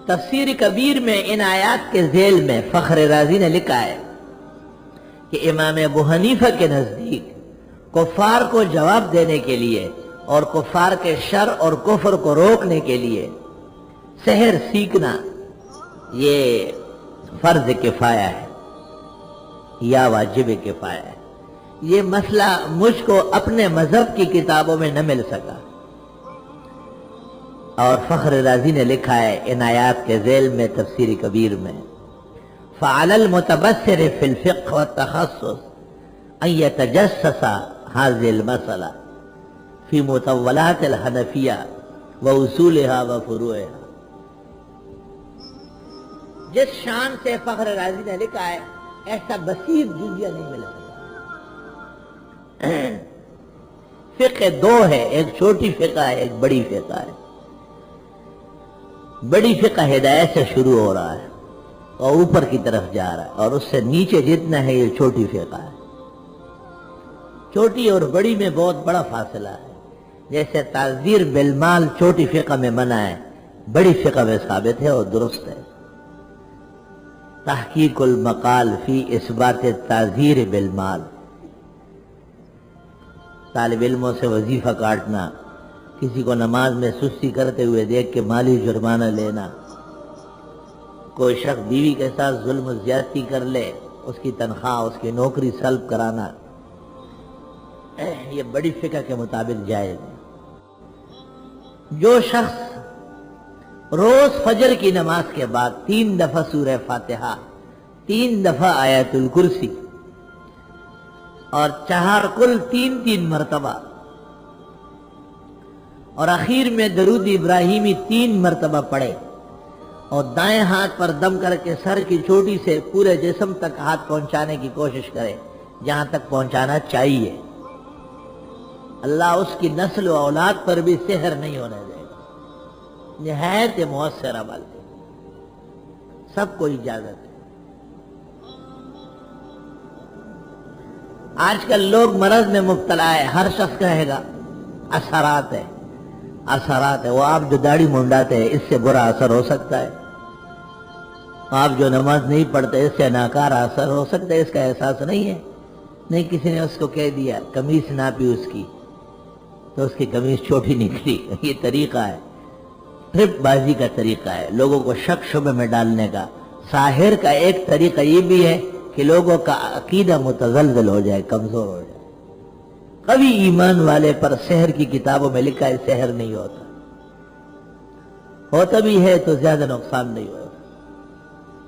تفسیر کبیر میں ان آیات کے ذیل میں فخر رازی نے لکھا ہے کہ امام ابو حنیفہ کے نزدیک کفار کو جواب دینے کے لیے اور کفار کے شر اور کفر کو روکنے کے لیے سحر سیکھنا یہ فرض کفایہ ہے یا واجب کفایہ ہے۔ یہ مسئلہ مجھ کو اپنے مذہب کی کتابوں میں نہ مل سکا، اور فخر رازی نے لکھا ہے ان آیات کے ذیل میں تفسیر کبیر میں فَعَلَى الْمُتَبَصِّرِ فِي الْفِقْهِ وَالتَّخَصُّصِ أَن يَتَجَسَّسَ هذه المسألة في مطولات الحنفیہ وأصولها وفروعها۔ جس شان سے فخر رازی نے لکھا ہے ایسا بسیط جزیہ نہیں مل سکتا۔ فقہ دو ہے، ایک چھوٹی فقہ ہے، ایک بڑی فقہ ہے۔ بڑی فقہ ہدایت سے شروع ہو رہا ہے اور اوپر کی طرف جا رہا ہے، اور اس سے نیچے جتنا ہے یہ چھوٹی فقہ ہے۔ چھوٹی اور بڑی میں بہت بڑا فاصلہ ہے۔ جیسے تعزیر بالمال چھوٹی فقہ میں منع ہے، بڑی فقہ میں ثابت ہے اور درست ہے۔ تحقیق المقال فی اثبات تعزیر بالمال، طالب علموں سے وظیفہ کاٹنا، کسی کو نماز میں سستی کرتے ہوئے دیکھ کے مالی جرمانہ لینا، کوئی شخص بیوی کے ساتھ ظلم و زیادتی کر لے، اس کی تنخواہ، اس کی نوکری سلب کرانا، یہ بڑی فقہ کے مطابق جائز ہے۔ جو شخص روز فجر کی نماز کے بعد 3 دفعہ سورہ فاتحہ، 3 دفعہ آیت الکرسی اور چہار کل 3 مرتبہ اور اخیر میں درود ابراہیمی 3 مرتبہ پڑھے اور دائیں ہاتھ پر دم کر کے سر کی چوٹی سے پورے جسم تک ہاتھ پہنچانے کی کوشش کرے جہاں تک پہنچانا چاہیے، اللہ اس کی نسل و اولاد پر بھی سحر نہیں ہونے دے گا۔ نہایت مؤثر عمل ہے، سب کو اجازت ہے۔ آج کل لوگ مرض میں مبتلا ہے، ہر شخص کہے گا اثرات ہے، اثرات ہے۔ وہ آپ جو داڑھی منڈاتے ہیں اس سے برا اثر ہو سکتا ہے، آپ جو نماز نہیں پڑھتے اس سے ناکارہ اثر ہو سکتا ہے، اس کا احساس نہیں ہے۔ نہیں، کسی نے اس کو کہہ دیا قمیص ناپی اس کی تو اس کی قمیص چھوٹی نکلی، یہ طریقہ ہے، ٹرپ بازی کا طریقہ ہے، لوگوں کو شک شبہ میں ڈالنے کا۔ ساحر کا ایک طریقہ یہ بھی ہے کہ لوگوں کا عقیدہ متزلزل ہو جائے، کمزور ہو جائے۔ قوی ایمان والے پر سحر کی کتابوں میں لکھا ہے سحر نہیں ہوتا، ہوتا بھی ہے تو زیادہ نقصان نہیں ہوتا۔